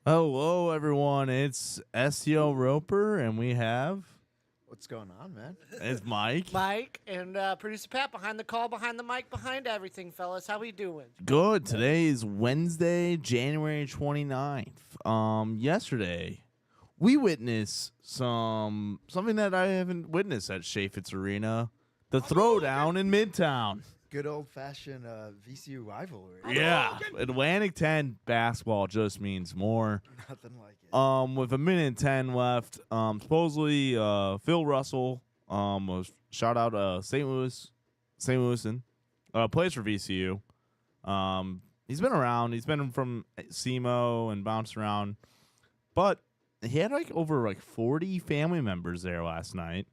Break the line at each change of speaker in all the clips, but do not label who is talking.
Hello, everyone. It's SEO Roper, and we have
What's going on, man?
it's Mike.
Mike and producer Pat behind the call, behind the mic, behind everything, fellas. How we doing?
Good. Today is Wednesday, January 29th. Yesterday we witnessed something that I haven't witnessed at Chaffetz Arena, the throwdown in Midtown.
Good old-fashioned VCU rivalry.
Yeah, Atlantic 10 basketball just means more.
Nothing like it.
With a minute and 10 left, supposedly Phil Russell was shout out St. Louisan, plays for VCU. He's been around. He's been from SEMO and bounced around, but he had over 40 family members there last night.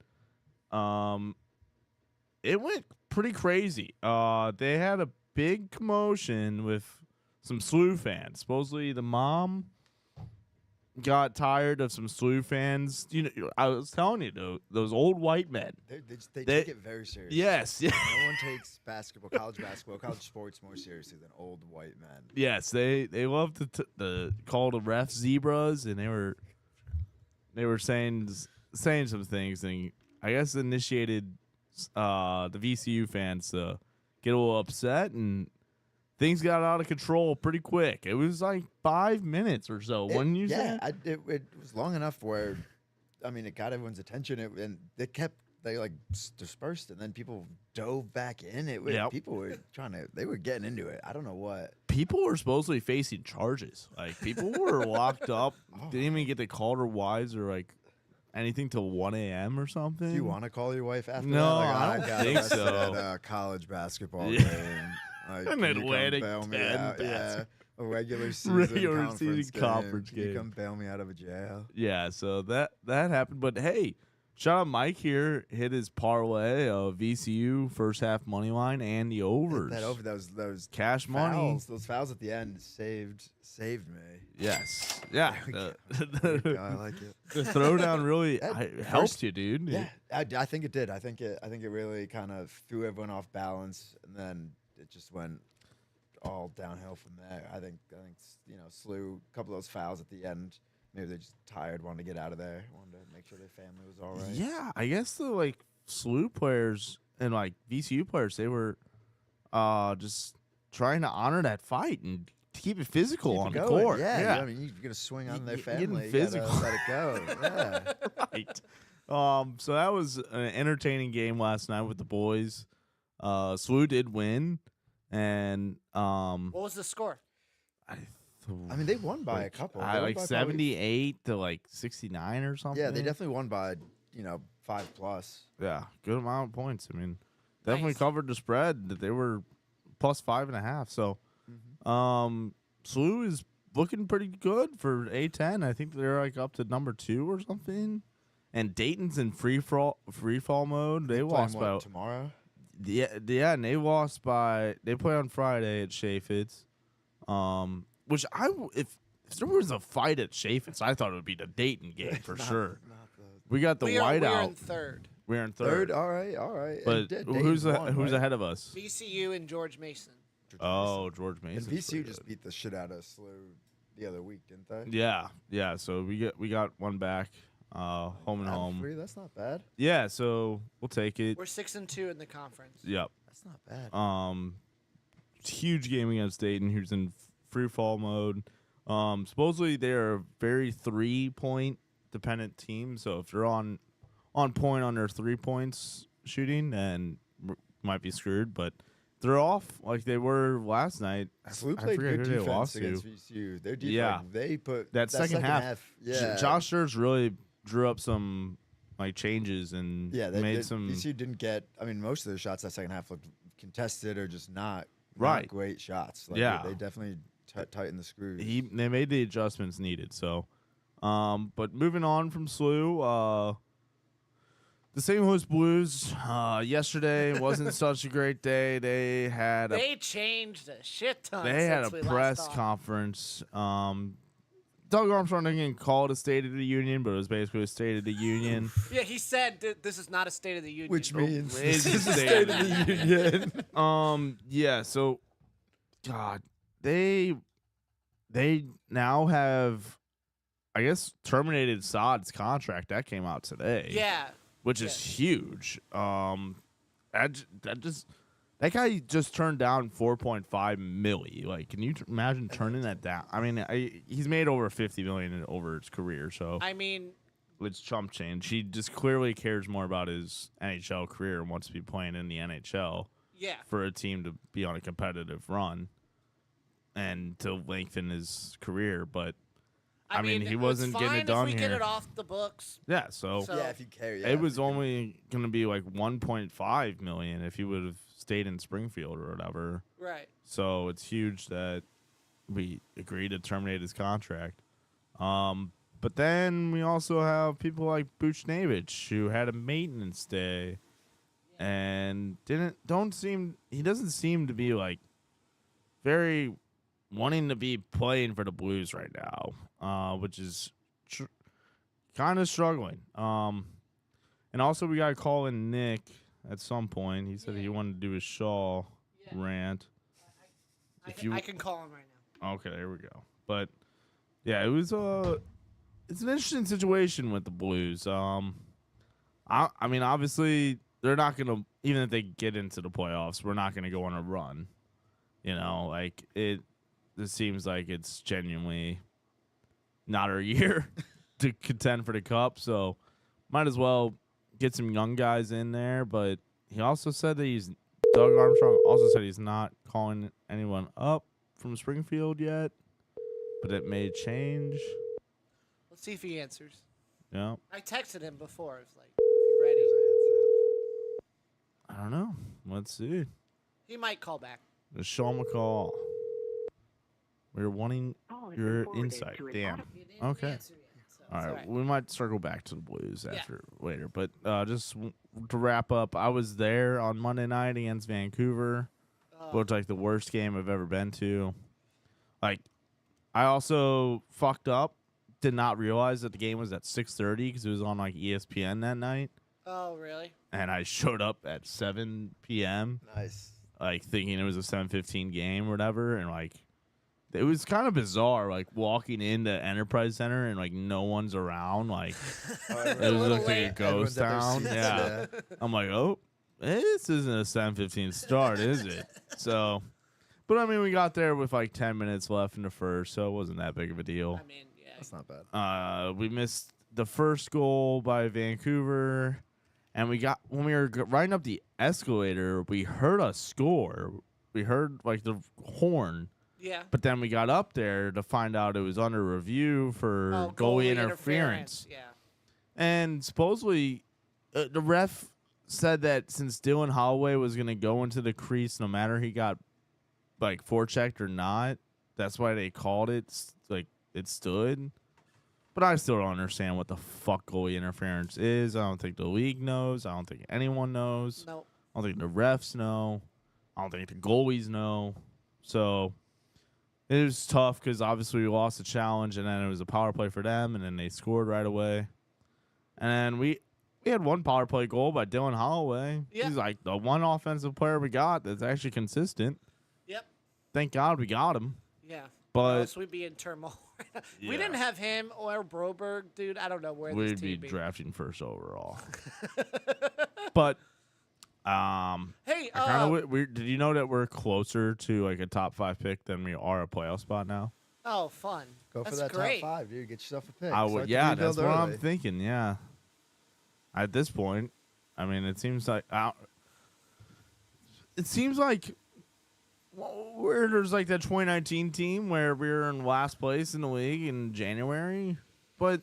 It went pretty crazy. They had a big commotion with some SLU fans. Supposedly the mom got tired of some SLU fans. You know, I was telling you, those old white men.
They take it very seriously.
Yes, yeah.
No one takes college basketball, college sports more seriously than old white men.
Yes, they love to call the refs zebras, and they were saying some things, and I guess initiated the VCU fans to get a little upset, and things got out of control pretty quick. It was like 5 minutes or so. Wouldn't you say?
It was long enough where, I mean, it got everyone's attention, and they dispersed, and then people dove back in.
Yep.
People were they were getting into it. I don't know what.
People were supposedly facing charges. Like, people were locked up. Didn't even get the call their wives or anything till 1 a.m. or something.
Do you want to call your wife after
No,
that?
I don't
got
think
arrested
so.
At a college basketball
Yeah.
game.
An
Can you come
Atlantic
bail me
10
out? Yeah,
basket-
a regular season
conference
Can you
game.
come bail me out of a jail?
Yeah, so that happened. But hey, shout out Mike here. Hit his parlay of VCU first half money line and the overs.
That over those
Cash money.
fouls, those fouls at the end saved me.
Yes. Yeah.
There we go. I like it.
The throwdown really
That
helped
first-
you, dude.
Yeah, I think it did. I think it really kind of threw everyone off balance, and then it just went all downhill from there. I think SLU a couple of those fouls at the end. Maybe they're just tired, wanted to get out of there, wanted to make sure their family was all right.
Yeah, I guess the SLU players and VCU players, they were just trying to honor that fight and keep it physical
Keep
on
it
the
going.
court.
Yeah. I mean, you're gonna swing on their
Getting
family. You
physical.
gotta let it go. Yeah.
right. So that was an entertaining game last night with the boys. SLU did win, and
What was the score?
I mean, they won by a couple. They won by probably-
78 to 69 or something.
Yeah, they definitely won by 5+.
Yeah, good amount of points. I mean, definitely
Nice.
covered the spread. That they were plus 5.5. So, SLU is looking pretty good for A10. I think they're up to number 2 or something. And Dayton's in free fall mode. They lost
Playing
by
tomorrow.
yeah, and they lost by they play on Friday at Chaffetz. Which if there was a fight at Chaffetz, I thought it would be the Dayton game for sure. We got the
we are in
whiteout.
third.
We're in
Third,
third.
all right.
But
And
who's
Dayton won,
who's
right?
ahead of us?
VCU and George Mason.
Oh, George
And
Mason.
VCU just beat the shit out of SLU the other week, didn't they?
Yeah. So we got one back, home and
Out of
home.
3, that's not bad.
Yeah, so we'll take it.
We're 6-2 in the conference.
Yep.
That's not bad.
Huge game against Dayton, who's in free fall mode. Supposedly they're a very 3-point dependent team. So if they're on point on their 3 points shooting, then might be screwed. But they're off like they were last night.
SLU
I
played
forget
good
who they
defense
lost
against
to.
VCU. Their defense,
Yeah.
they put
That second half.
Yeah,
Josh Scherz really drew up some changes and
yeah,
made some.
VCU didn't get. I mean, most of their shots that second half looked contested or just not
Right.
great shots.
Yeah.
they definitely tightened the screws.
They made the adjustments needed. So, but moving on from SLU, the St. Louis Blues. Yesterday wasn't such a great day. They had
They changed a shit ton.
they had
since
a
we last
press
talked.
conference. Doug Armstrong didn't call it a State of the Union, but it was basically a State of the Union.
Yeah, he said this is not a State of the Union.
Which means
It's
this is
the
the State of the Union.
Yeah. So, God, they now have I guess, terminated Saad's contract. That came out today.
Yeah.
Which is huge. That guy just turned down 4.5 milli. Like, can you imagine turning that down? I mean, he's made over 50 million over his career, so
I mean,
it's chump change. He just clearly cares more about his NHL career and wants to be playing in the NHL
yeah.
for a team to be on a competitive run and to lengthen his career. But I mean, he wasn't
it's
getting
fine
it done
if we
here.
get it off the books.
Yeah, so
So-
Yeah, if you care. Yeah,
it
if
was
you can-
only going to be like 1.5 million if he would have stayed in Springfield or whatever.
Right.
So it's huge that we agreed to terminate his contract. But then we also have people like Buchnevich who had a maintenance day and he doesn't seem to be like very wanting to be playing for the Blues right now, which is kind of struggling. And also we got to call in Nick at some point. He said he wanted to do his Shaw rant.
I can call him right now.
Okay, there we go. But yeah, it's an interesting situation with the Blues. I mean, obviously they're not gonna, even if they get into the playoffs, we're not gonna go on a run. You know, like it seems like it's genuinely not our year to contend for the cup. So might as well get some young guys in there. But he also said that Doug Armstrong also said he's not calling anyone up from Springfield yet, but it may change.
Let's see if he answers.
Yeah,
I texted him before. I was like, if you're ready.
There's a
I don't know. Let's see.
He might call back.
The Sean McCall. We're wanting your insight. Damn.
He didn't
Okay.
answer yet, so
All
it's
right, we might circle back to the Blues
Yeah.
after later, but just to wrap up, I was there on Monday night against Vancouver. Looked like the worst game I've ever been to. Like, I also fucked up. Did not realize that the game was at 6:30 because it was on like ESPN that night,
Oh, really?
and I showed up at 7 p.m.
nice.
like thinking it was a 7:15 game or whatever, and like it was kind of bizarre, like walking into Enterprise Center and like no one's around, like it
little
looked like a
late.
ghost
Everyone's at their
town.
seats,
Yeah. I'm like, oh, this isn't a 7:15 start, is it? So, but I mean, we got there with like 10 minutes left in the first, so it wasn't that big of a deal.
I mean, yeah.
That's not bad.
We missed the first goal by Vancouver, and when we were riding up the escalator, we heard a score. We heard like the horn.
Yeah.
But then we got up there to find out it was under review for
Oh,
goalie interference.
Yeah.
And supposedly, the ref said that since Dylan Holloway was going to go into the crease no matter he got like forechecked or not, that's why they called it like it stood. But I still don't understand what the fuck goalie interference is. I don't think the league knows. I don't think anyone knows.
No.
I don't think the refs know. I don't think the goalies know. So it was tough because obviously we lost the challenge, and then it was a power play for them, and then they scored right away. And then we had one power play goal by Dylan Holloway.
Yeah.
He's like the one offensive player we got that's actually consistent.
Yep.
Thank God we got him.
Yeah.
But
Or else we'd be in turmoil. We
Yeah.
didn't have him or Broberg, dude. I don't know where
we'd
this
be
team
drafting first overall. But
Hey,
I kind of did you know that we're closer to like a top 5 pick than we are a playoff spot now?
oh, fun.
Go for
That's
that
great.
top 5, dude. Get yourself a pick.
I
Start
would,
the
yeah,
rebuild
that's what I'm
early.
thinking. Yeah, at this point, I mean, it seems like where there's like that 2019 team where we were in last place in the league in January, but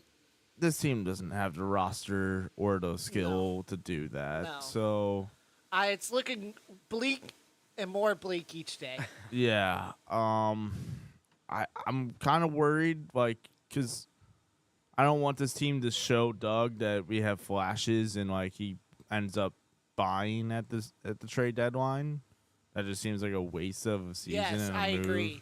this team doesn't have the roster or the skill to do that.
No.
So
It's looking bleak and more bleak each day.
yeah, I'm kind of worried, like, because I don't want this team to show Doug that we have flashes and like he ends up buying at the trade deadline. That just seems like a waste of a season.
Yes,
and a
I
move.
agree.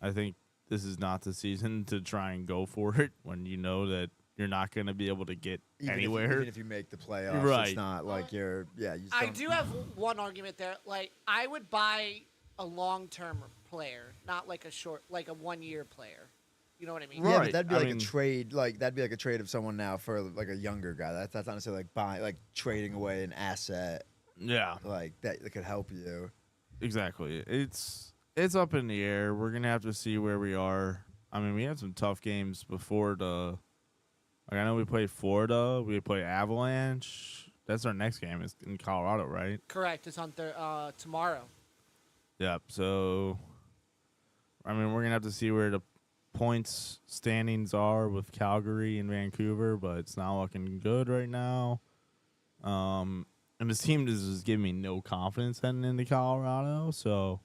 I think this is not the season to try and go for it when you know that you're not going to be able to get anywhere.
Even if you make the playoffs,
Right.
it's not like you're. Yeah, you just
I
don't-
do have one argument there. Like, I would buy a long-term player, not like a 1-year player. You know what I mean?
Right.
Yeah, but that'd be
I
like
mean-
a trade. Like that'd be like a trade of someone now for like a younger guy. That's not necessarily like buying, like trading away an asset
Yeah,
like that could help you.
exactly. It's up in the air. We're gonna have to see where we are. I mean, we had some tough games before the. Like I know we played Florida. We play Avalanche. That's our next game. It's in Colorado, right?
Correct. It's on tomorrow.
Yep. So, I mean, we're gonna have to see where the points standings are with Calgary and Vancouver, but it's not looking good right now. And this team is giving me no confidence heading into Colorado. So,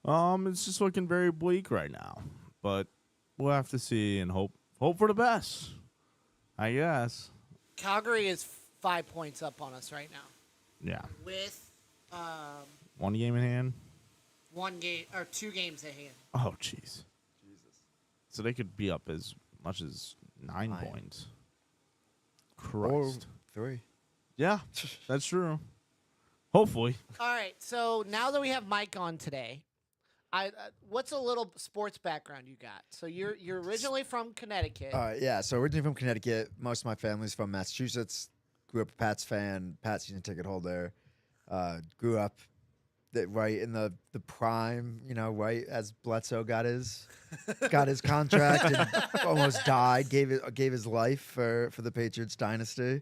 it's just looking very bleak right now. But we'll have to see and hope for the best, I guess.
Calgary is 5 points up on us right now
Yeah.
with
One game in hand.
1 game or 2 games at hand.
Oh, jeez.
Jesus.
So they could be up as much as 9
9.
points.
Or
Christ.
3.
Yeah, that's true. Hopefully.
All right. So now that we have Mike on today, what's a little sports background you got? So you're originally from Connecticut.
Yeah, so originally from Connecticut. Most of my family's from Massachusetts. Grew up a Pats fan, Pats season ticket holder. Grew up right in the prime, right as Bledsoe got his contract and almost died. Gave his life for the Patriots dynasty.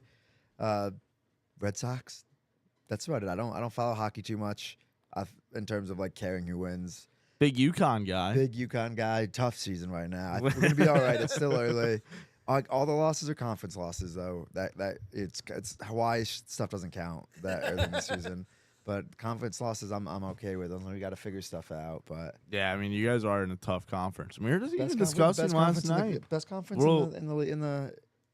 Red Sox. That's about it. I don't follow hockey too much in terms of like caring who wins.
Big UConn guy.
Big UConn guy. Tough season right now. We're gonna be all right. It's still early. All the losses are conference losses though. That it's Hawaii stuff doesn't count that early in the season. But conference losses, I'm okay with them. We got to figure stuff out. But
Yeah, I mean, you guys are in a tough conference. We were just even
best
discussing last
conference in
night.
best conference
We'll-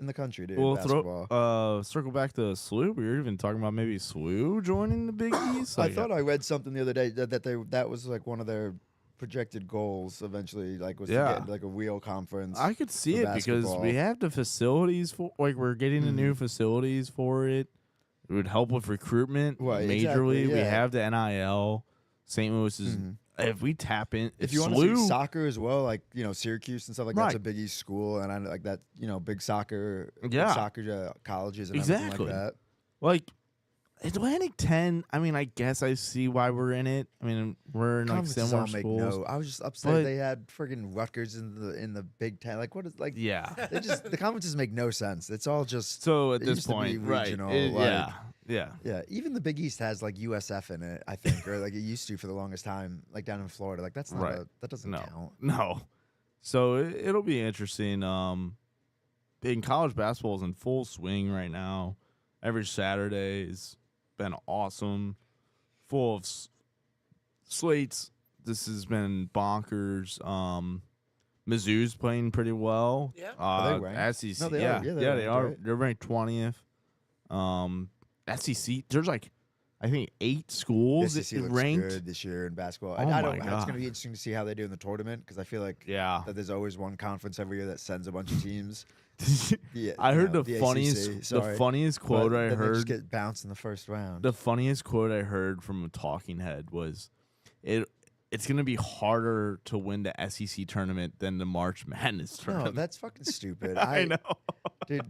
in the country, dude.
We'll
Basketball.
circle back to SLU. We were even talking about maybe SLU joining the Big East.
I
Like,
thought I read something the other day that was like one of their projected goals eventually, like was to
Yeah.
get into like a real conference.
I could see
for
it because
basketball.
we have the facilities for. Like, we're getting the new facilities for it. It would help with recruitment
Right,
majorly.
exactly,
We
yeah.
have the NIL. St. Louis is. If we tap in,
If you want to see soccer as well, like Syracuse and stuff like that's a
Right.
Big East school, and I like that big soccer,
Yeah.
soccer colleges and everything
Exactly.
like that.
like Atlantic 10. I mean, I guess I see why we're in it. I mean, we're in like
Conferences
similar
all make
schools.
no. I was just upset
But-
they had friggin' Rutgers in the Big Ten. Like what is like?
Yeah.
The conferences make no sense. It's all just
So at
It
this
used to be
point, right?
regional,
Yeah. Yeah.
yeah. Even the Big East has like USF in it, I think, or like it used to for the longest time, like down in Florida. Like that's not
Right.
that doesn't
No.
count.
No. So it'll be interesting. In college basketball is in full swing right now. Every Saturday has been awesome, full of slates. This has been bonkers. Mizzou's playing pretty well.
Yeah.
Are they ranked?
SEC.
No, they
yeah,
are. Yeah,
yeah,
they're
they
ranked,
are.
right?
They're ranked 20th. SEC. There's like, I think 8 schools
The SEC looks
ranked.
good this year in basketball.
Oh
I
my
don't. It's
God.
going to be interesting to see how they do in the tournament because I feel like
Yeah.
that there's always one conference every year that sends a bunch of teams. The,
I
you
heard
know,
the
ACC,
funniest,
sorry.
the funniest quote
But
I
then they just
heard.
get bounced in the first round.
The funniest quote I heard from a talking head was, "It's gonna be harder to win the SEC tournament than the March Madness
no,
tournament."
that's fucking stupid.
I know.
dude.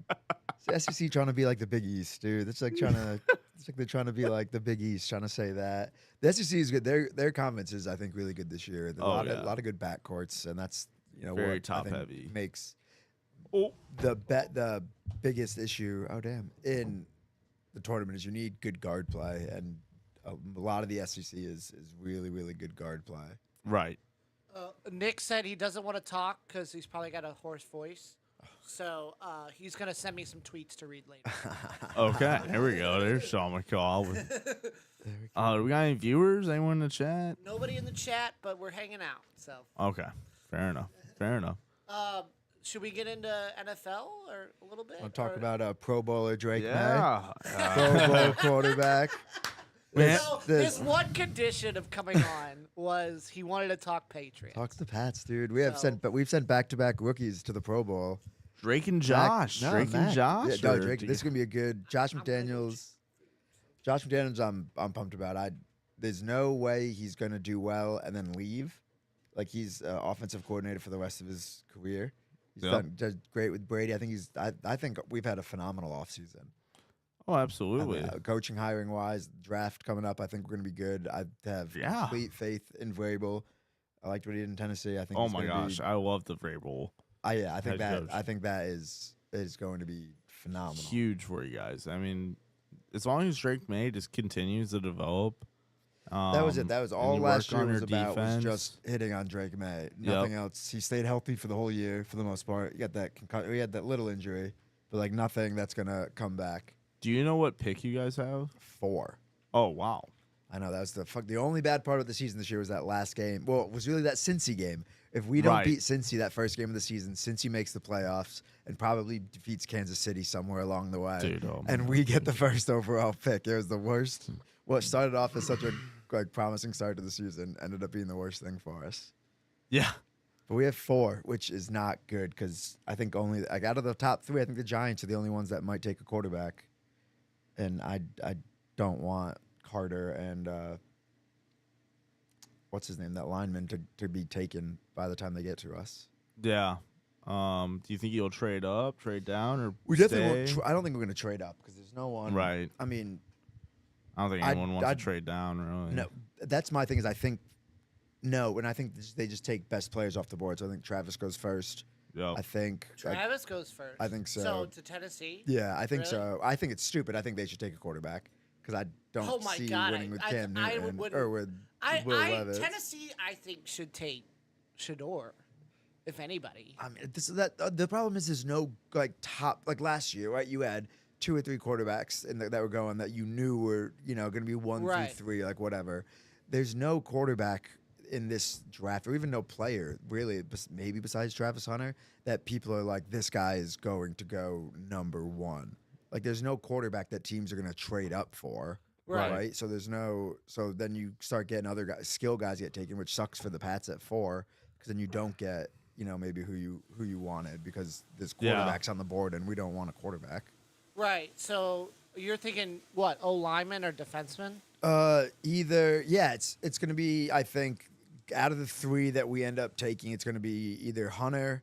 It's the SEC trying to be like the Big East, dude. It's like trying to. It's like they're trying to be like the Big East, trying to say that the SEC is good. Their conference is, I think, really good this year. There's
Oh,
a
yeah.
lot of good backcourts, and that's
Very
what
top
I think
heavy.
makes
Oh,
the biggest issue. Oh damn! In the tournament is you need good guard play, and a lot of the SEC is really really good guard play.
right.
Nick said he doesn't want to talk because he's probably got a hoarse voice. So he's going to send me some tweets to read later.
Okay, here we go. There's Sean McCall. Do we got any viewers? Anyone in the chat?
Nobody in the chat, but we're hanging out. So
Okay, fair enough. Fair enough.
should we get into NFL or a little bit?
I'll talk
or-
about Pro Bowler Drake May,
Yeah.
Pro Bowl quarterback.
Man,
So
This-
his one condition of coming on was he wanted to talk Patriots.
Talk to the Pats, dude. We have
So-
we've sent back-to-back rookies to the Pro Bowl.
Drake and
Mac-
Josh.
no,
Drake and
Mac.
Josh.
Yeah, no,
or-
Drake. This is gonna be a good Josh
I'm gonna go
McDaniels. Josh McDaniels, I'm pumped about. There's no way he's gonna do well and then leave. Like he's offensive coordinator for the rest of his career. He's
Yep.
does great with Brady. I think I think we've had a phenomenal offseason.
Oh, absolutely.
Coaching, hiring wise, draft coming up. I think we're gonna be good. I have
Yeah.
complete faith in Vrabel. I liked what he did in Tennessee. I think.
Oh
he's
my
gonna
gosh,
Be,
I love the Vrabel.
yeah, I think
head
that.
coach.
I think that is going to be phenomenal.
Huge for you guys. I mean, as long as Drake May just continues to develop.
That was it. That was
and
all
you
last
work
year
on
was
your
about.
defense.
Was just hitting on Drake May. Nothing else. He stayed healthy for the whole year for the most part. He got that. He had that little injury, but like nothing that's gonna come back.
Do you know what pick you guys have?
4.
Oh wow.
I know that was the only bad part of the season this year was that last game. Well, it was really that Cincy game. If we don't
Right.
beat Cincy that first game of the season, Cincy makes the playoffs and probably defeats Kansas City somewhere along the way.
Dude, oh my
and we get the first overall pick. It was the worst. What started off as such a promising start to the season ended up being the worst thing for us.
Yeah.
But we have 4, which is not good because I think only like out of the top 3, I think the Giants are the only ones that might take a quarterback, and I don't want Carter and what's his name, that lineman, to be taken by the time they get to us.
Yeah. Do you think you'll trade up, trade down, or
We definitely
stay?
won't. I don't think we're going to trade up because there's no one.
Right.
I mean,
I don't think anyone wants to trade down, really.
no. That's my thing. Is I think no, and I think they just take best players off the board. So I think Travis goes first.
Yep.
I think.
Travis goes first.
I think so.
So to Tennessee.
Yeah, I think
Really?
so. I think it's stupid. I think they should take a quarterback because I don't
Oh my
see
God,
winning with
I-
Cam
I
Newton
wouldn't-
or with Will Levis.
Tennessee, I think should take Shador, if anybody.
I mean, the problem is there's no like top like last year, right? You had 2 or 3 quarterbacks that were going that you knew were going to be 1
Right.
through 3, like whatever. There's no quarterback in this draft, or even no player really, maybe besides Travis Hunter, that people are like, this guy is going to go number 1. Like, there's no quarterback that teams are going to trade up for.
Right.
So there's no. So then you start getting other guys, skill guys get taken, which sucks for the Pats at 4, because then you don't get maybe who you wanted because there's
Yeah.
quarterbacks on the board and we don't want a quarterback.
Right. So you're thinking what? O lineman or defenseman?
Either it's going to be, I think, out of the 3 that we end up taking, it's going to be either Hunter.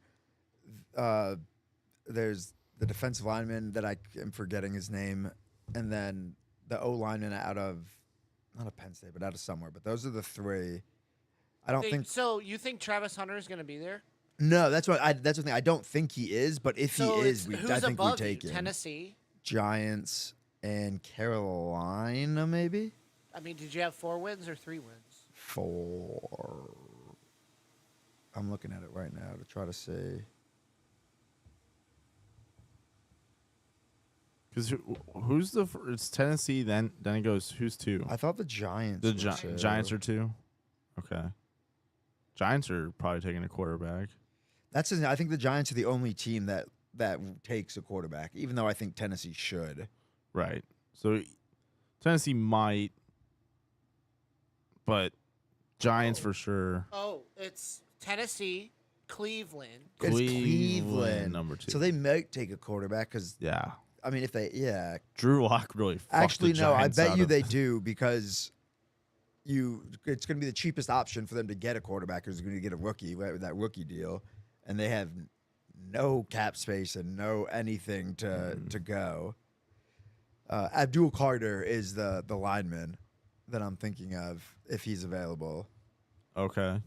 There's the defensive lineman that I am forgetting his name, and then the O lineman out of not of Penn State, but out of somewhere. But those are the 3. I don't think.
So. You think Travis Hunter is going to be there?
No, that's the thing. I don't think he is, but if
So
he is,
who's
I think we
above
take
you?
him.
Tennessee.
Giants and Carolina, maybe
I mean, did you have 4 wins or 3 wins?
4. I'm looking at it right now to try to see.
Because who's the? It's Tennessee. Then it goes. Who's 2?
I thought the Giants.
The
were 2.
Giants are 2. Okay. Giants are probably taking a quarterback.
I think the Giants are the only team that takes a quarterback, even though I think Tennessee should.
Right. So Tennessee might, but Giants for sure.
Oh, it's Tennessee, Cleveland.
It's
Cleveland, number 2.
So they might take a quarterback because
Yeah.
I mean, if they
Drew Lock really fucked
actually
the
no, I
Giants
bet
out
you
of-
they do because it's going to be the cheapest option for them to get a quarterback who's going to get a rookie, right, with that rookie deal, and they have no cap space and no anything to go. Abdul Carter is the lineman that I'm thinking of if he's available.
Okay.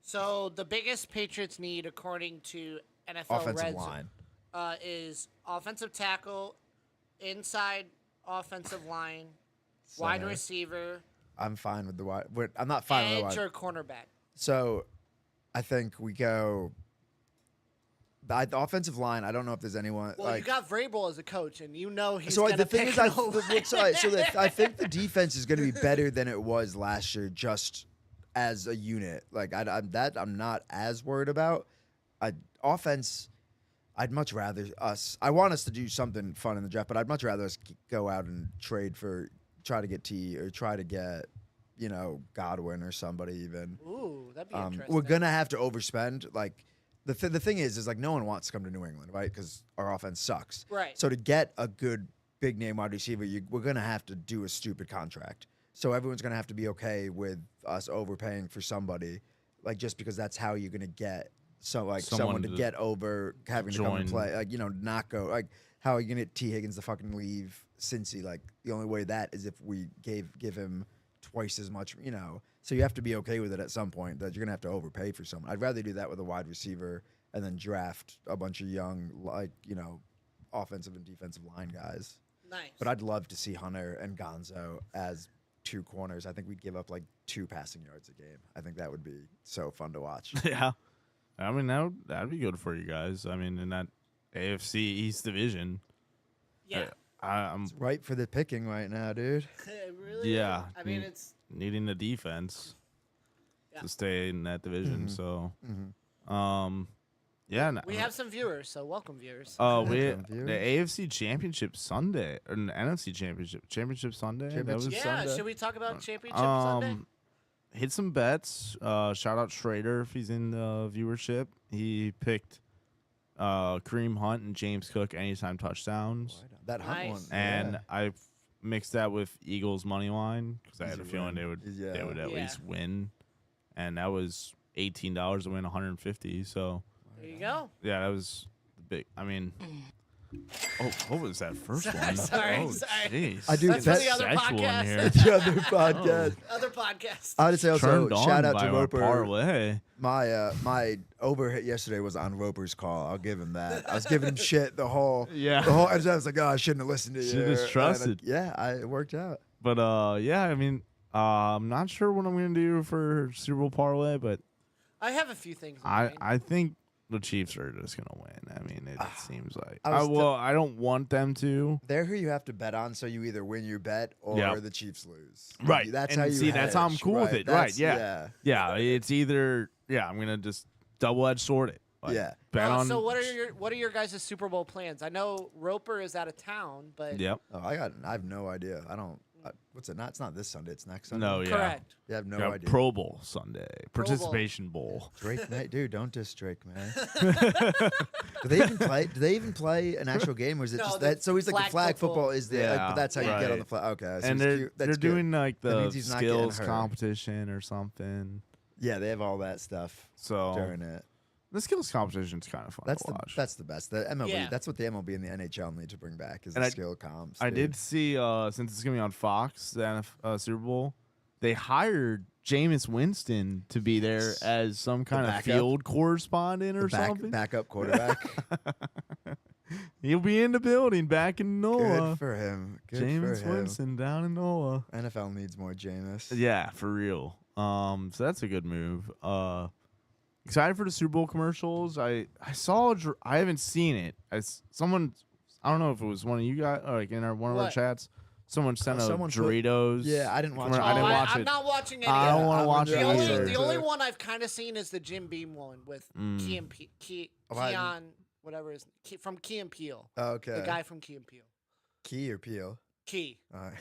So the biggest Patriots need, according to NFL
Offensive
Red
line.
is offensive tackle, inside offensive line, wide
Center.
receiver,
I'm fine with the wide. I'm not fine with the
edge
wide.
or cornerback.
So I think we go. The offensive line, I don't know if there's anyone.
Well,
like,
you got Vrabel as a coach, and you know he's
so
going
the
to
thing
pick
is,
an
I think the defense is going to be better than it was last year, just as a unit. Like I'm not as worried about. Offense, I'd much rather us. I want us to do something fun in the draft, but I'd much rather us go out and trade for, try to get T or try to get, Godwin or somebody even.
Ooh, that'd be interesting.
We're gonna have to overspend. Like the thing is like no one wants to come to New England, right? Because our offense sucks.
Right.
So to get a good big name wide receiver, we're gonna have to do a stupid contract. So everyone's gonna have to be okay with us overpaying for somebody, and then we're gonna have to do a stupid contract. So everyone's gonna have to be okay with us overpaying for somebody like just because that's how you're gonna get someone
Someone
to
to
get over having to come and
join.
play, like not go, like how are you gonna get T Higgins to fucking leave Cincy? Like the only way that is if we give him twice as much, So you have to be okay with it at some point that you're gonna have to overpay for someone. I'd rather do that with a wide receiver and then draft a bunch of young, like offensive and defensive line guys.
Nice.
But I'd love to see Hunter and Gonzo as 2 corners. I think we'd give up like 2 passing yards a game. I think that would be so fun to watch.
Yeah. I mean, that'd be good for you guys. I mean, in that AFC East division.
yeah.
I'm
It's ripe for the picking right now, dude.
It really
Yeah.
is. I mean, it's
needing the defense
Yeah.
to stay in that division.
Mhm.
So,
Mm-hmm.
yeah.
we have some viewers, so welcome viewers.
we
Welcome,
the
viewers.
AFC Championship Sunday or an NFC Championship Sunday. That was
Championship
yeah,
Sunday.
should we talk about Championship Sunday?
hit some bets. Shout out Schrader if he's in the viewership. He picked Kareem Hunt and James Cook anytime touchdowns,
That Hunt
Nice.
one.
and
yeah.
I mixed that with Eagles money line because I had a
Easy
feeling
win.
they would at
Yeah.
least win, and that was $18 to win 150. So
There you go.
yeah, that was big. I mean, oh, what was that first one?
Sorry,
Oh,
sorry.
jeez.
I do
That's for
bet-
the other
Sexual in
podcast.
here.
The other podcast.
Other podcast.
I would say also
Turned
shout
on
out
by
to
our
Roper.
parlay.
My over hit yesterday was on Roper's call. I'll give him that. I was giving him shit the whole
Yeah.
I was like, oh, I shouldn't have listened to you.
Should've just
And
trusted.
it worked out.
But yeah, I mean, I'm not sure what I'm gonna do for Super Bowl parlay, but
I have a few things. In mind.
I think the Chiefs are just gonna win. I mean, it seems like.
I was
I don't want them to.
They're who you have to bet on, so you either win your bet or
Yep.
the Chiefs lose.
Right.
That's
And
how you
see, that's how I'm
hedge,
cool with
right?
it. Right,
That's-
yeah. Yeah, it's either I'm gonna just double-edged sword it. Like,
Yeah.
Bet on.
So what are your guys' Super Bowl plans? I know Roper is out of town, but
Yep.
Oh, I have no idea. I don't. What's it? Not. It's not this Sunday. It's next Sunday.
No, yeah.
correct.
You have no
Yeah,
idea.
Pro Bowl Sunday,
Bowl.
participation bowl.
Drake, mate, dude, don't diss Drake, man. Do they even play? Do they even play an actual game, or is it
No,
just
the
that? So he's like the
flag
flag
football.
football is the.
Yeah,
but that's how you get on
right.
the flag. Okay, so
And
he's
they're
cute.
they're
That's good.
doing like
That
the
means he's not getting
skills
hurt.
competition or something.
Yeah, they have all that stuff
So
during it.
the skills competition's kind of fun
That's
to watch.
that's the best. The MLB.
Yeah.
That's what the MLB and the NHL need to bring back is
And
the
I-
skill comps.
I
dude.
did see since it's gonna be on Fox, the Super Bowl, they hired Jameis Winston to be there
Yes.
as some kind of
backup?
field correspondent or
The
something.
backup quarterback.
He'll be in the building back in
Good
NOLA.
for him. Good
Jameis
for him.
Winston down in NOLA.
NFL needs more Jameis.
Yeah, for real. So that's a good move. Excited for the Super Bowl commercials. I saw. I haven't seen it. Someone. I don't know if it was one of you guys, or like in one of our
What?
chats. Someone sent a
someone put-
Doritos.
Yeah, I didn't watch
commercial.
it.
I didn't watch
I'm
it.
not watching any
I
of
don't
it.
want to
I'm
watch
gonna
it
The
do
only,
either.
the only one I've kind of seen is the Jim Beam one with Key and
Oh, I-
Keon, whatever his from Key and Peele,
Oh, okay.
the guy from Key and Peele.
Key or Peel?
Key.
All right.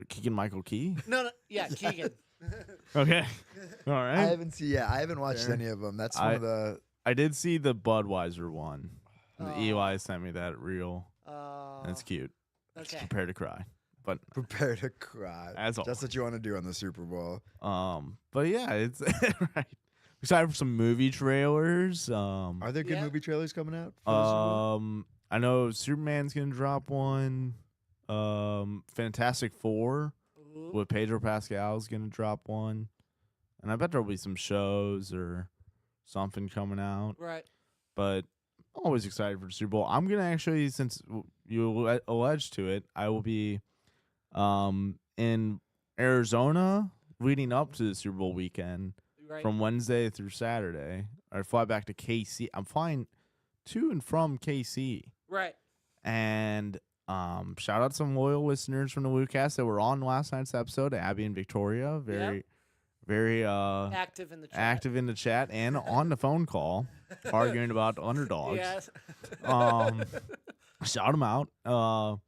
Keegan Michael Key.
No, yeah, Keegan.
Okay. All
I
right.
haven't seen. Yeah, I haven't watched
Fair.
any of them. That's
I-
one of the.
I did see the Budweiser one. The
Oh.
Eli sent me that reel. That's cute.
Okay.
Prepare to cry. But
Prepare to cry.
As
That's
always.
what you want to do on the Super Bowl.
but yeah, it's right. Excited for some movie trailers.
Are there good
Yeah.
movie trailers coming out? For the Super Bowl?
I know Superman's gonna drop one. Fantastic Four
Ooh.
with Pedro Pascal's gonna drop one, and I bet there'll be some shows or something coming out.
Right.
But I'm always excited for the Super Bowl. I'm gonna actually, since you alleged to it, I will be in Arizona leading up to the Super Bowl weekend
Right.
from Wednesday through Saturday. I fly back to KC. I'm flying to and from KC.
right.
And shout out some loyal listeners from the WooCast that were on last night's episode, Abby and Victoria. Very
Active in the chat.
active in the chat and on the phone call, arguing about underdogs.
Yes.
Shout them out. Call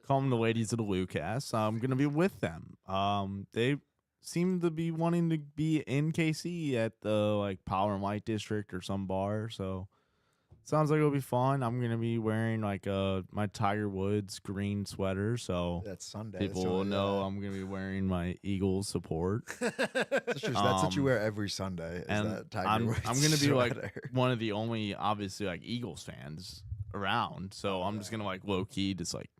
them the ladies of the WooCast. I'm gonna be with them. They seem to be wanting to be in KC at the like Power and Light District or some bar. So sounds like it'll be fun. I'm gonna be wearing like my Tiger Woods green sweater, so
That's Sunday.
people will know I'm gonna be wearing my Eagles support.
That's what you wear every Sunday. Is
and
that Tiger
I'm
Woods
gonna be like
sweater.
one of the only obviously like Eagles fans around, so I'm just gonna like low key just like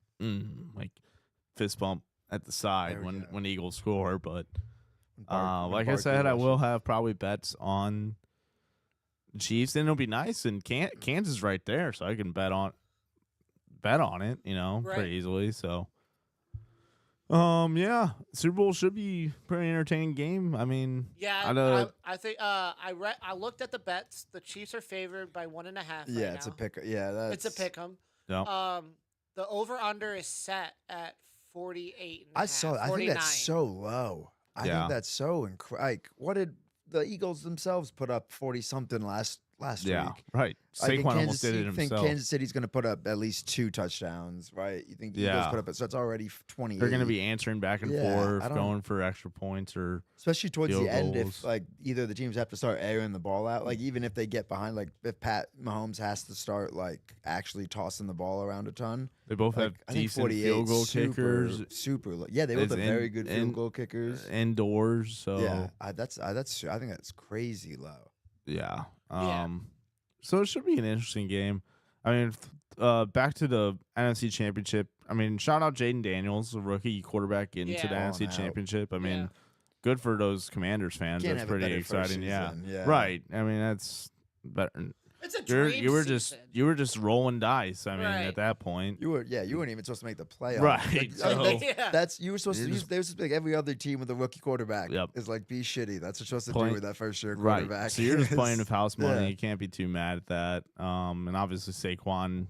fist bump at the side
There we go.
when Eagles score. But
When
like I
Barkley
said, I will
rushes.
have probably bets on Chiefs, and it'll be nice. And Kansas is right there, so I can bet on it,
Right.
pretty easily. So, yeah, Super Bowl should be pretty entertaining game. I mean,
Yeah,
I
I think I looked at the bets. The Chiefs are favored by 1.5.
Yeah,
right
it's
now.
a pick. Yeah, that's
It's a pick 'em.
yeah,
The over under is set at 48.
I saw. I think
49.
that's so low. I
Yeah.
think that's so like. What did the Eagles themselves put up 40 something last
yeah,
week?
right.
Like, in
Saquon almost
Kansas
did it
City- you think
himself.
Kansas City's going to put up at least 2 touchdowns, right? You think the Eagles
Yeah.
put up, so it's already 28.
They're going to be answering back and
Yeah,
forth,
I don't-
going for extra points or
especially towards
field
the end.
goals.
If like either the teams have to start airing the ball out, like even if they get behind, like if Pat Mahomes has to start like actually tossing the ball around a ton,
they both
like,
have
I think
decent
48
field goal
super,
kickers
Super, yeah, they both
It's
have very
in-
good
in-
field goal kickers.
indoors. So
Yeah, I think that's crazy low.
yeah.
Yeah.
So it should be an interesting game. I mean, back to the NFC Championship. I mean, shout out Jaden Daniels, a rookie quarterback into
Yeah.
the
Balling
NFC
out.
Championship. I mean,
Yeah.
good for those Commanders fans.
Can't
That's
have a
pretty
better first
exciting. Yeah.
season, yeah.
Right. I mean, that's better.
It's a
You're,
dream
you were
season.
you were just rolling dice. I mean,
Right.
at that point,
You weren't even supposed to make the playoffs.
Right,
Like, I mean,
so-
Yeah.
that's you were supposed
You're
to.
just-
They were supposed to be like every other team with a rookie quarterback.
Yep.
Is like be shitty. That's what you're supposed to
Play-
do with that first year
right.
quarterback.
So you're just playing with house money.
Yeah.
You can't be too mad at that. And obviously Saquon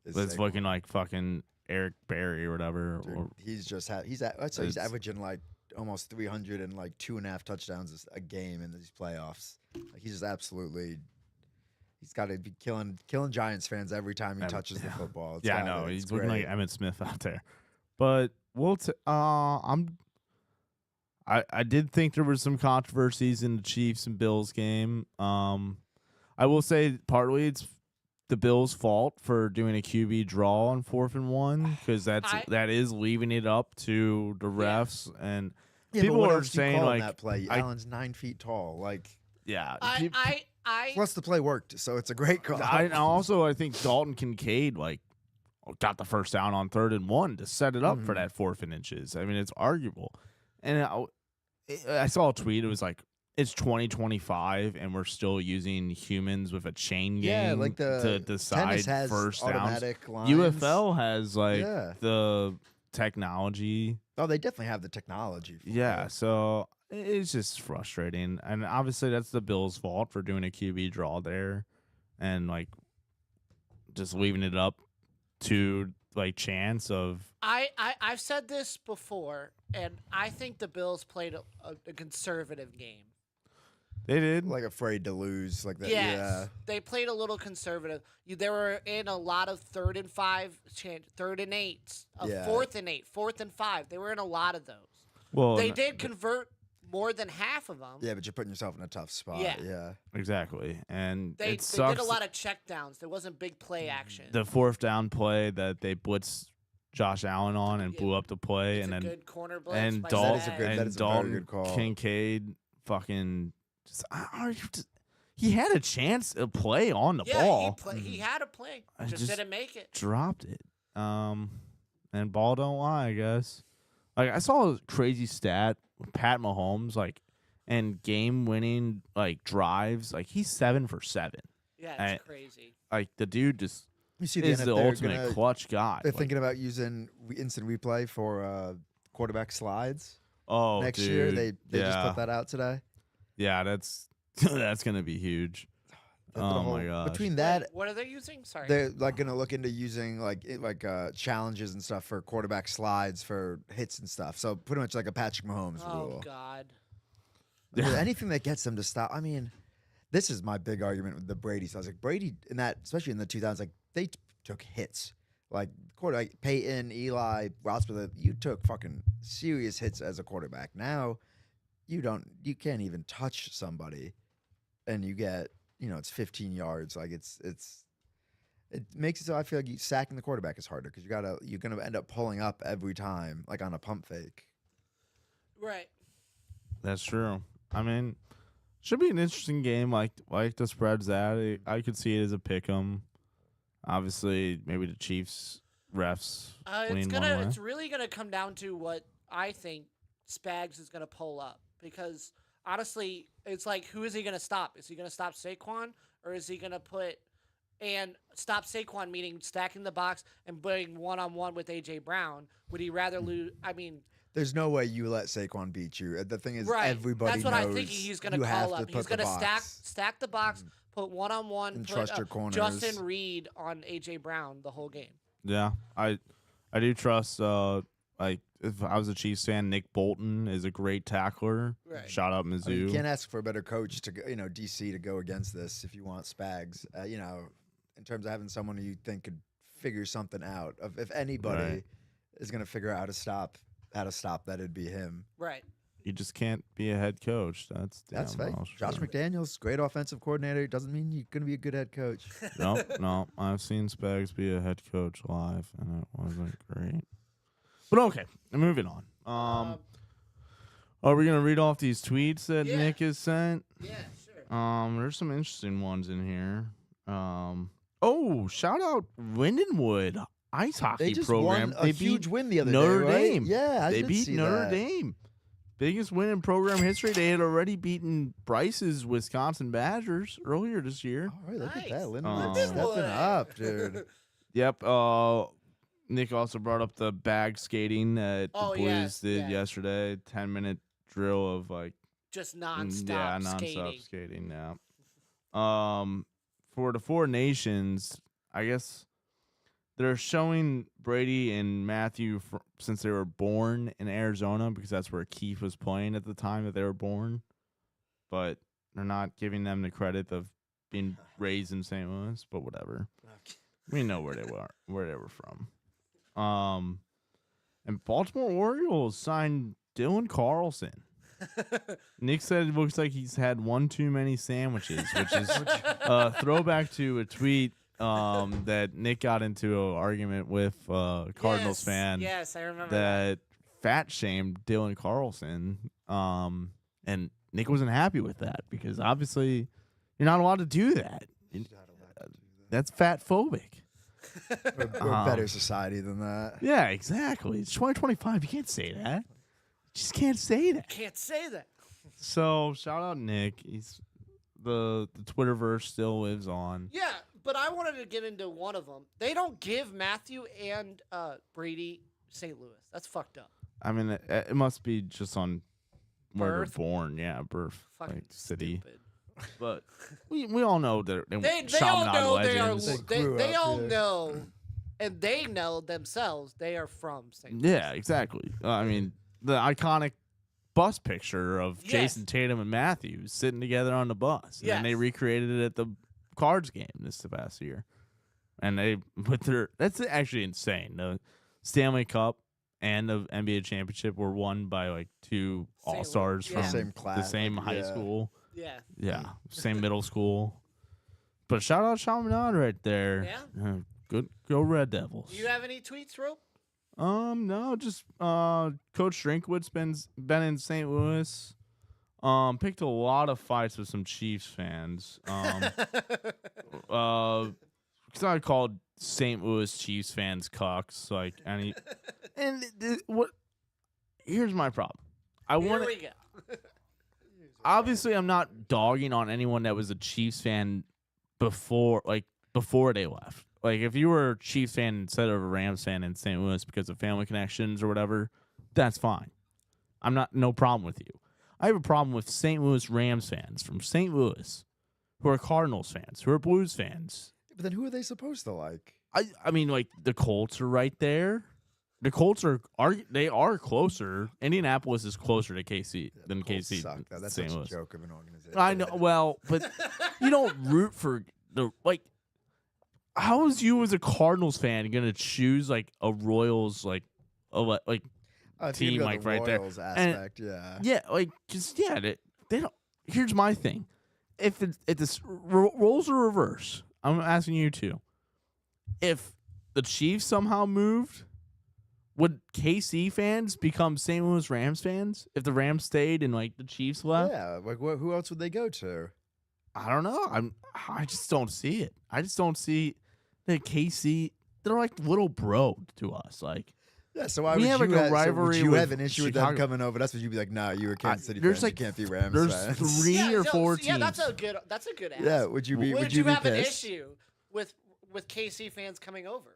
It's
was
like,
looking like fucking Eric Berry or whatever.
dude,
Or,
he's just he's I'd say he's
It's-
averaging like almost 300 and like 2.5 touchdowns a game in these playoffs. Like he's just absolutely. He's got to be killing Giants fans every time he
Em-
touches the football. It's
yeah, I
gotta-
know
it's
he's looking like
great.
Emmitt Smith out there. But I did think there was some controversies in the Chiefs and Bills game. I will say partly it's the Bills' fault for doing a QB draw on 4th and 1 because that is leaving it up to the refs and
Yeah,
people
but what
are
else do you
saying,
call in
like,
that play.
I-
Allen's 9 feet tall. Like
yeah.
I
plus the play worked, so it's a great call.
I think Dalton Kincaid got the first down on 3rd and 1 to set it up for
Mhm.
that 4th and inches. I mean, it's arguable. And I saw a tweet. It was like, it's 2025 and we're still using humans with a chain game
Yeah, like
to
the
decide
tennis has
first downs.
automatic lines.
UFL has like
Yeah.
the technology.
Oh, they definitely have the technology. For
Yeah,
it.
so it's just frustrating. And obviously that's the Bills' fault for doing a QB draw there and like just leaving it up to like chance of
I've said this before, and I think the Bills played a conservative game.
they did.
like afraid to lose, like that.
Yes,
Yeah.
they played a little conservative. They were in a lot of 3rd and 5, 3rd and 8s,
Yeah.
4th and 8, 4th and 5. They were in a lot of those.
Well,
They did convert more than half of them.
Yeah, but you're putting yourself in a tough spot.
Yeah.
Yeah.
exactly, and
They
it sucks.
did a lot of check downs. There wasn't big play action.
The 4th down play that they blitzed Josh Allen on and
Yeah,
blew up the play,
it's
and
a
then
good corner blitz
and
by
Dalton
That is a
Zach.
good- that
and
is a very
Dalton
good call.
Kincaid fucking he had a chance to play on the
Yeah,
ball.
he had a play.
I
Just
just-
didn't make it.
Dropped it. And ball don't lie, I guess. Like I saw a crazy stat with Pat Mahomes, like, and game winning like drives, like he's 7 for 7.
Yeah, it's crazy.
Like the dude just
You see
is the
they're
ultimate
gonna-
clutch guy.
They're
Like,
thinking about using instant replay for quarterback slides
oh,
next year.
dude,
They just
yeah.
put that out today.
Yeah, that's that's gonna be huge.
The
Oh
whole-
my gosh.
Between
Wait,
that,
what are they using? Sorry.
they're like gonna look into using challenges and stuff for quarterback slides for hits and stuff. So pretty much like a Patrick Mahomes
Oh
rule.
God.
Dude, anything that gets them to stop. I mean, this is my big argument with the Brady. So I was like, Brady in that, especially in the 2000s, like they took hits. Like quarterback Peyton, Eli, Roethlisberger, you took fucking serious hits as a quarterback. Now, you can't even touch somebody, and you get, it's 15 yards. Like it's it makes it so I feel like sacking the quarterback is harder because you're gonna end up pulling up every time, like on a pump fake.
Right.
That's true. I mean, should be an interesting game. Like the spread's at. I could see it as a pick 'em. Obviously, maybe the Chiefs refs.
It's really gonna come down to what I think Spags is gonna pull up because honestly, it's like who is he gonna stop? Is he gonna stop Saquon or is he gonna stop Saquon, meaning stacking the box and putting 1-on-1 with AJ Brown? Would he rather lose? I mean,
there's no way you let Saquon beat you. The thing is,
right.
everybody
That's what
knows
I think he's going to
you have
call
to
up.
put
He's going to
the box.
stack the box, put 1-on-1,
And
put
trust your corners.
Justin Reed on AJ Brown the whole game.
Yeah, I do trust. Like if I was a Chiefs fan, Nick Bolton is a great tackler.
Right.
Shout out
I mean,
Mizzou.
you can't ask for a better coach to go, DC to go against this if you want Spags. In terms of having someone who you think could figure something out. If anybody
Right.
is going to figure out how to stop, that it'd be him.
Right.
You just can't be a head coach. That's
That's
damn
fake.
well
Josh
true.
McDaniels, great offensive coordinator, doesn't mean you're going to be a good head coach.
No, I've seen Spags be a head coach live, and it wasn't great. But okay, moving on. Are we gonna read off these tweets that
Yeah.
Nick has sent?
Yeah, sure.
There's some interesting ones in here. Shout out Lindenwood ice hockey
They just
program.
won a
They
huge
beat
win the other
Notre
day, right?
Dame.
Yeah, I
they
did
beat
see
Notre
that.
Dame. Biggest win in program history. They had already beaten Bryce's Wisconsin Badgers earlier this year.
All right, look at
Nice.
that. Lindenwood
Lindenwood.
stepping up, dude.
Yep. Nick also brought up the bag skating that the
Oh,
Blues
yes,
did
yeah.
yesterday. 10-minute drill of like
Just nonstop
nonstop
skating.
skating. Yeah. For the Four Nations, I guess they're showing Brady and Matthew since they were born in Arizona because that's where Keith was playing at the time that they were born, but they're not giving them the credit of being raised in St. Louis. But whatever, we know where they were from. And Baltimore Orioles signed Dylan Carlson. Nick said it looks like he's had one too many sandwiches, which is a throwback to a tweet that Nick got into an argument with a Cardinals fan
Yes, I remember
that fat shamed Dylan Carlson. And Nick wasn't happy with that because obviously you're not allowed to do that. That's fat phobic.
We're a better society than that.
Yeah, exactly. It's 2025. You can't say that. You just can't say that.
Can't say that.
So shout out Nick. He's the Twitterverse still lives on.
Yeah, but I wanted to get into one of them. They don't give Matthew and Brady St. Louis. That's fucked up.
I mean, it must be just on where
Birth?
they're born. Yeah, birth
Fucking
like city.
stupid.
But we all know that
They
Chaminade
all know
legends.
They grew
they
up
all
here.
know, and they know themselves they are from St. Louis.
Yeah, exactly. I mean, the iconic bus picture of
Yes.
Jason Tatum and Matthews sitting together on the bus. And then they
Yes.
recreated it at the Cards game this past year. And they with that's actually insane. The Stanley Cup and the NBA championship were won by like two
St.
all-stars
Louis,
from
yeah.
Same
the
class,
same
like,
high
yeah.
school.
Yeah.
Yeah, same middle school. But shout out Chaminade right there.
Yeah?
Good, go Red Devils.
Do you have any tweets, Rope?
No, just Coach Drinkwitz been in St. Louis. Picked a lot of fights with some Chiefs fans. Cause I called St. Louis Chiefs fans cucks, like any. And what? Here's my problem. I
Here
want
we go.
obviously I'm not dogging on anyone that was a Chiefs fan before they left. Like if you were a Chiefs fan instead of a Rams fan in St. Louis because of family connections or whatever, that's fine. I'm not no problem with you. I have a problem with St. Louis Rams fans from St. Louis who are Cardinals fans, who are Blues fans.
But then who are they supposed to like?
I mean like the Colts are right there. The Colts are closer. Indianapolis is closer to KC than
Colts
KC.
suck, though. That's
St.
such a
Louis.
joke of an organization.
I know. Well, but you don't root for the like. How is you as a Cardinals fan gonna choose like a Royals like
If you
team
go
like
the
right there?
Royals
And-
aspect, yeah.
Yeah, like just they don't. Here's my thing: if the roles are reverse, I'm asking you two. if the Chiefs somehow moved, would KC fans become St. Louis Rams fans if the Rams stayed and like the Chiefs left?
Yeah, like who else would they go to?
I don't know. I just don't see it. I just don't see that KC. They're like little bro to us. Like
Yeah, so why
We
would
have,
you
like, a
have, so would
rivalry
you
with
have an issue with them
Chicago.
coming over? That's what you'd be like. Nah, you were Kansas City
there's
fans.
like
You can't be Rams
there's
fans.
3
Yeah,
or
so-
4
Yeah,
teams.
that's a good ask.
Yeah, would you be?
Would
you be
have an
pissed?
issue with KC fans coming over?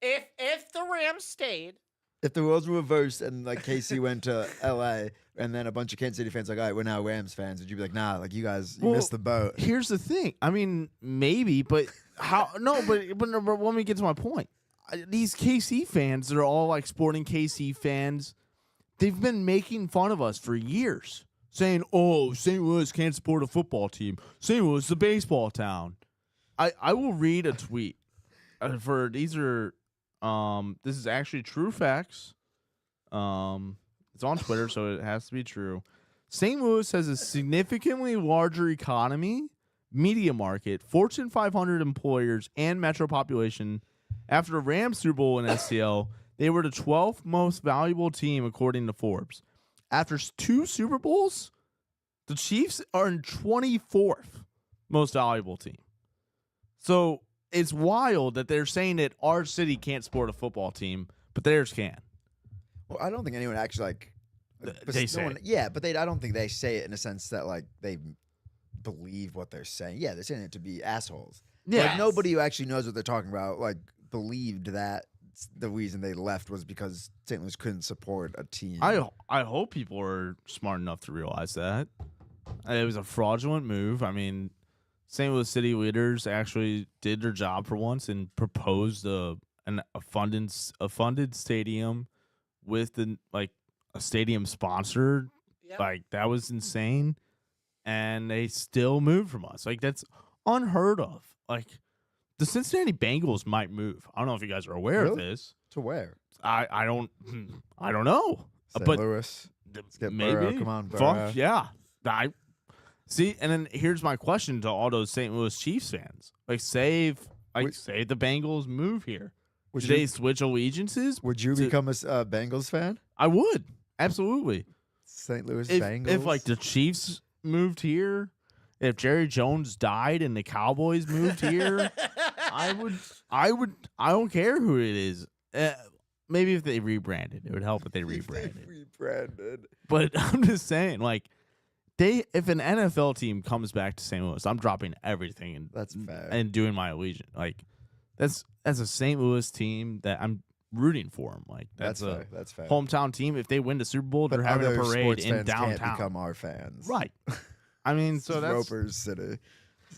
If the Rams stayed,
If the roles were reversed and like KC went to LA and then a bunch of Kansas City fans like, all right, we're now Rams fans, would you be like, nah, like you guys, you
Well,
missed the boat?
Here's the thing. I mean, maybe, but how? No, but let me get to my point. These KC fans that are all like sporting KC fans, they've been making fun of us for years, saying, "Oh, St. Louis can't support a football team. St. Louis is a baseball town." I will read a tweet for these are this is actually true facts. It's on Twitter, so it has to be true. St. Louis has a significantly larger economy, media market, Fortune 500 employers, and metro population. After the Rams Super Bowl in SCL, they were the 12th most valuable team according to Forbes. After 2 Super Bowls, the Chiefs are in 24th most valuable team. So it's wild that they're saying that our city can't support a football team, but theirs can.
Well, I don't think anyone actually like.
They say it.
Yeah, but I don't think they say it in a sense that like they believe what they're saying. Yeah, they're saying it to be assholes.
Yeah.
Like nobody who actually knows what they're talking about like believed that the reason they left was because St. Louis couldn't support a team.
I hope people are smart enough to realize that. It was a fraudulent move. I mean, St. Louis city leaders actually did their job for once and proposed a funded stadium with a stadium sponsored.
yep.
Like that was insane, and they still moved from us. Like that's unheard of. Like the Cincinnati Bengals might move. I don't know if you guys are aware of
Really?
this.
To where?
I don't know.
St.
But
Louis. get
maybe
Burrow. Come on, Burrow.
Fuck yeah. I see. And then here's my question to all those St. Louis Chiefs fans: like, say the Bengals move here.
Would
Do
you,
they switch allegiances?
would you
to-
become a Bengals fan?
I would absolutely.
St. Louis
If
Bengals.
like the Chiefs moved here, if Jerry Jones died and the Cowboys moved here, I don't care who it is. Maybe if they rebranded, it would help if they rebranded.
rebranded.
But I'm just saying, like, if an NFL team comes back to St. Louis, I'm dropping everything and
That's fair.
and doing my allegiance. Like, that's a St. Louis team that I'm rooting for them. Like, that's a
fair. That's fair.
hometown team. If they win the Super Bowl,
But
they're having a
other
parade
sports
in
fans
downtown.
Can't become our fans.
Right. I mean,
This
so
is
that's
Roper's City.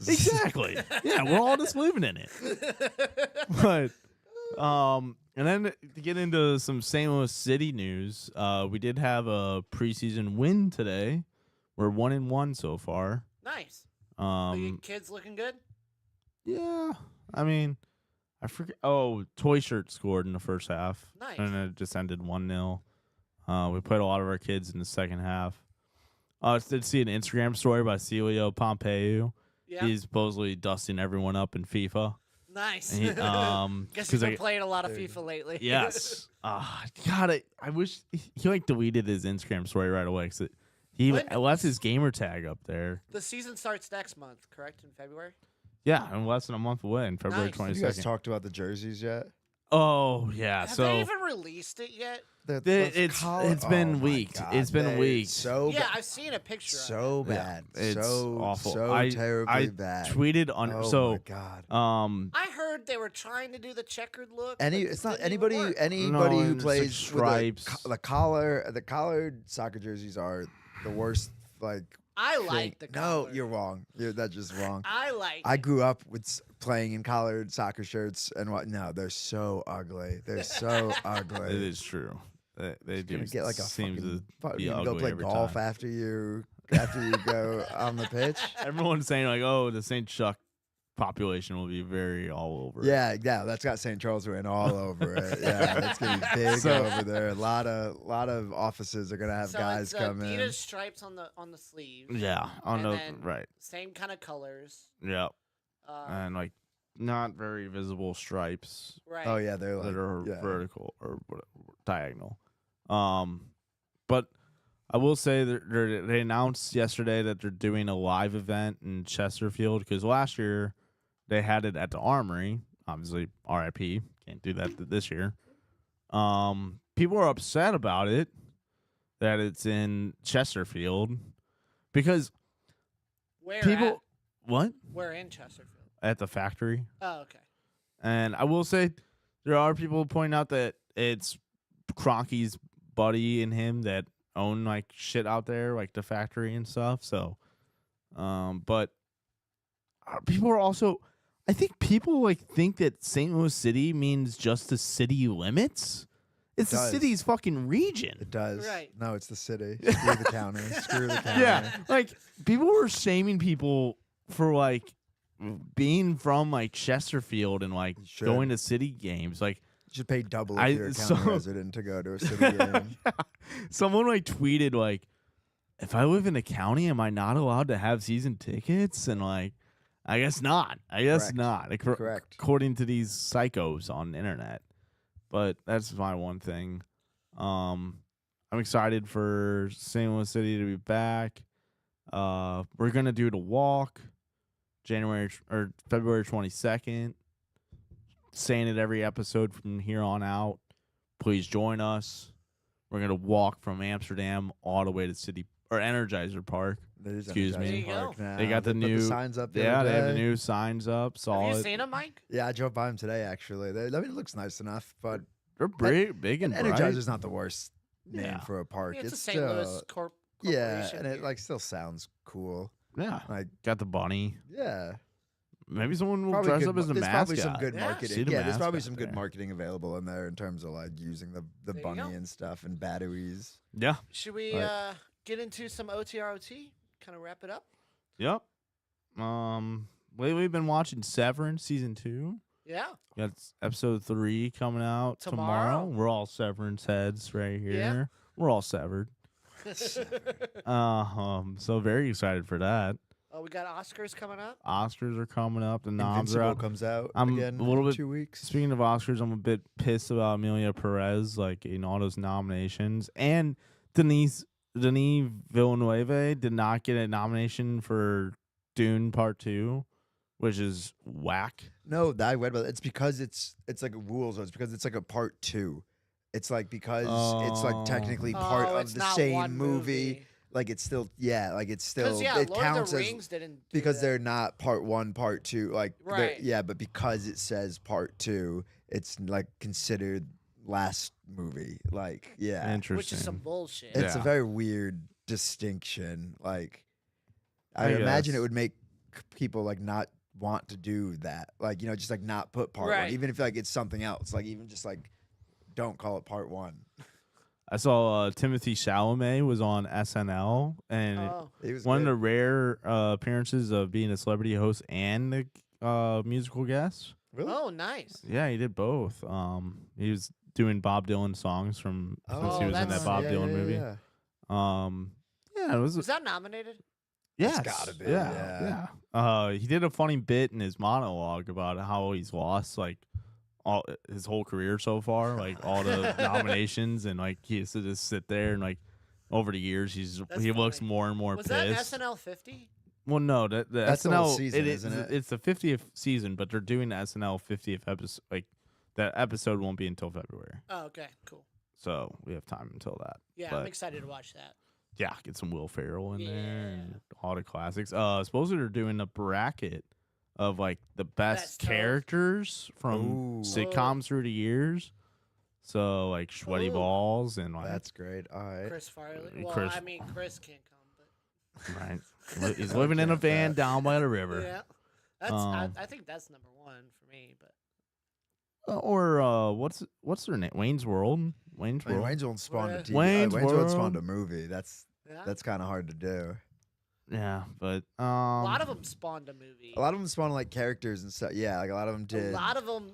exactly. Yeah, we're all just living in it. But and then to get into some St. Louis City news, we did have a preseason win today. We're 1-1 so far.
Nice. Are your
Um,
kids looking good?
yeah. I mean, I forget. Oh, Toy Shirt scored in the first half.
Nice.
And it just ended 1-0. We played a lot of our kids in the second half. I did see an Instagram story by Celio Pompeu.
Yeah.
He's supposedly dusting everyone up in FIFA.
Nice.
And he,
Guess
'cause
you've been
I-
playing a lot of FIFA lately.
yes. God, I wish he like deleted his Instagram story right away because he
When-
left his gamer tag up there.
The season starts next month, correct? In February?
Yeah, and less than a month away in February
Nice.
Have
22nd.
you guys talked about the jerseys yet?
Oh yeah,
Have
so
they even released it yet?
it's been leaked. It's been leaked.
So
Yeah,
bad.
I've seen a picture of
So
Yeah,
bad.
it's
so
awful.
So
I
terribly bad.
tweeted on
Oh
so
my god.
I heard they were trying to do the checkered look. but
It's
it
not
didn't even
anybody.
work.
Anybody
No,
who
it's like
plays with
stripes.
the collar. The collared soccer jerseys are the worst. Like
I
thing.
like the
No,
collar.
you're wrong. That's just wrong.
I like
I
it.
grew up with playing in collared soccer shirts and what? No, they're so ugly. They're so ugly.
it is true. They do
Gonna get like a
seem
fucking.
to be
You
ugly
go play
every
golf
time.
after you go on the pitch.
Everyone's saying like, oh, the St. Chuck population will be very all over.
Yeah, that's got St. Charles written all over it. Yeah, it's gonna be big
So-
over there. A lot of offices are gonna have
So
guys
it's
come
Adidas
in.
stripes on the sleeves.
Yeah. On
And
the
then-
right.
Same kind of colors.
Yeah.
Uh,
And like not very visible stripes
Right.
Oh yeah, they're like
that are
yeah.
vertical or diagonal. But I will say that they announced yesterday that they're doing a live event in Chesterfield because last year they had it at the Armory. Obviously, RIP, can't do that this year. People are upset about it that it's in Chesterfield because
Where
people
at?
what
Where in Chesterfield?
at the factory.
Oh, okay.
And I will say there are people pointing out that it's Cronky's buddy and him that own like shit out there, like the factory and stuff. So, but people are also, I think people like think that St. Louis City means just the city limits. It's the
does.
city's fucking region.
It does.
Right.
No, it's the city. Screw the county. Screw the county.
Yeah, like people were shaming people for like being from like Chesterfield and like
You should.
going to city games. Like
You should pay double
I-
if you're a county
so-
resident to go to a city game.
someone like tweeted like, if I live in a county, am I not allowed to have season tickets? And like, I guess not. I guess
Correct.
not. Like,
Correct.
according to these psychos on the internet. But that's my one thing. I'm excited for St. Louis City to be back. We're gonna do the walk, February 22nd. Saying it every episode from here on out. Please join us. We're gonna walk from Amsterdam all the way to City or Energizer Park.
There's
Excuse
Energizer
me.
There you
Park
go.
now.
They got the
put
new
signs up. The
Yeah,
other
they have the
day.
new signs up. Saw
Have you
it.
seen him, Mike?
Yeah, I drove by them today. Actually, I mean, it looks nice enough, but
They're big and bright.
Energizer's not the worst name
Yeah.
for a park.
It's a
it's
St. Louis
still,
corporation.
yeah, and it
here.
like still sounds cool.
Yeah,
Like,
got the bunny.
yeah,
Maybe someone will
probably
dress
good
up as a
there's
mascot.
probably some good
Yeah.
See
marketing.
the
Yeah, there's probably
mascot
some good
there.
marketing available in there in terms of like using the
There you
bunny
go.
and stuff and batteries.
Yeah.
Should we
Right.
get into some OTROT? Kind of wrap it up?
Yep. Lately we've been watching Severance season 2.
Yeah.
Got episode 3 coming out tomorrow.
Tomorrow.
We're all Severance heads right here.
Yeah.
We're all severed. So very excited for that.
Oh, we got Oscars coming up.
Oscars are coming up. The noms are
Invincible
out.
comes out
I'm
again
a little
in
bit-
2 weeks.
Speaking of Oscars, I'm a bit pissed about Amelia Perez, like in all those nominations, and Denis Villeneuve did not get a nomination for Dune Part 2, which is whack.
No, I read about it. It's because it's like rules. It's because it's like a part 2. It's like because it's like technically part
Oh,
of
it's
the
not
same
one
movie. Like it's still like it's still
Because yeah,
it
Lord
counts
of the
as
Rings didn't. Do
because
that.
they're not part 1, part 2. Like they're-
Right.
yeah, but because it says part 2, it's like considered last movie. Like yeah,
Interesting.
which is some bullshit.
it's a
Yeah.
very weird distinction. Like I
I
imagine it
guess.
would make people like not want to do that. Like just like not put part 1,
Right.
even if like it's something else. Like even just like don't call it part 1.
I saw Timothy Chalamet was on SNL, and
Oh,
It was
one of
good.
the rare appearances of being a celebrity host and the musical guest.
Really?
oh, nice.
Yeah, he did both. He was doing Bob Dylan songs from since he
Oh,
was in that
that's-
Bob
yeah,
Dylan
yeah,
movie.
yeah.
Yeah, it was.
Was that nominated?
Yes,
gotta be,
Yeah, he did a funny bit in his monologue about how he's lost like all his whole career so far, like all the nominations, and like he has to just sit there and like over the years
That's
he looks
funny.
more and more
Was that
pissed.
SNL 50?
Well, no, the
That's the
SNL
whole season, isn't it?
It's the 50th season, but they're doing the SNL 50th episode. Like that episode won't be until February,
Oh, okay, cool.
so we have time until that.
Yeah,
But-
I'm excited to watch that.
Yeah, get some Will Ferrell in there and
Yeah.
all the classics. Supposedly they're doing a bracket of like the best
Best of.
characters from
Ooh.
sitcoms through the years. So like Sweaty
Ooh.
Balls and like
That's great. All right.
Chris Farley. Well,
Chris-
I mean, Chris can't come,
right. He's living in a
Okay,
van
that-
down by the
but
river.
yeah, that's. I think that's number one for me. But
Or what's their name? Wayne's World. Wayne's
I mean,
World.
Wayne's World spawned a
Where-
TV.
Wayne's
Wayne's World
World.
spawned a movie. That's
yeah,
kind of hard to do.
Yeah, but
a lot of them spawned a movie.
A lot of them spawned like characters and stuff. Yeah, like a lot of them
A
did.
lot of them,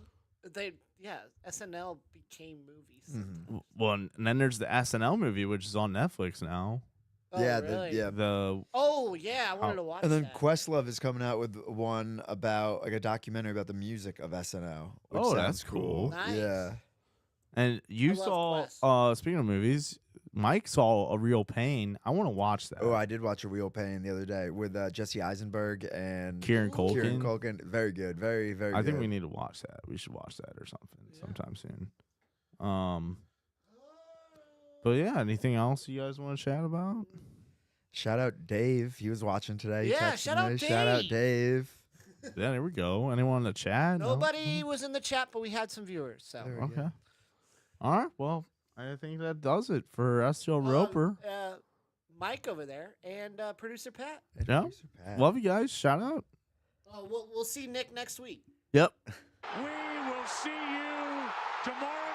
SNL became movies.
Mhm.
well, and then there's the SNL movie, which is on Netflix now.
Oh,
yeah,
really?
The
Oh, yeah, I wanted to watch
and then
that.
Questlove is coming out with one about like a documentary about the music of SNL. Which
Oh,
sounds
that's cool.
Nice.
Yeah.
and you
love
saw.
Quest.
Speaking of movies, Mike saw A Real Pain. I want to watch that.
Oh, I did watch A Real Pain the other day with Jesse Eisenberg and
Kieran
Ooh.
Culkin.
Kieran Culkin. Very good. Very, very
I
good.
think we need to watch that. We should watch that or something
Yeah.
sometime soon. But yeah, anything else you guys want to chat about?
Shout out Dave. He was watching today. He
Yeah,
texted
shout out
me. Shout out
Dave.
Dave.
Yeah, there we go. Anyone in the chat? No?
Nobody was in the chat, but we had some viewers. So
There we go.
Okay. All right. Well, I think that does it for STL Roper.
Mike over there and producer Pat.
And
Yeah.
producer Pat.
Love you guys. Shout out.
Oh, we'll see Nick next week.
Yep.
We will see you tomorrow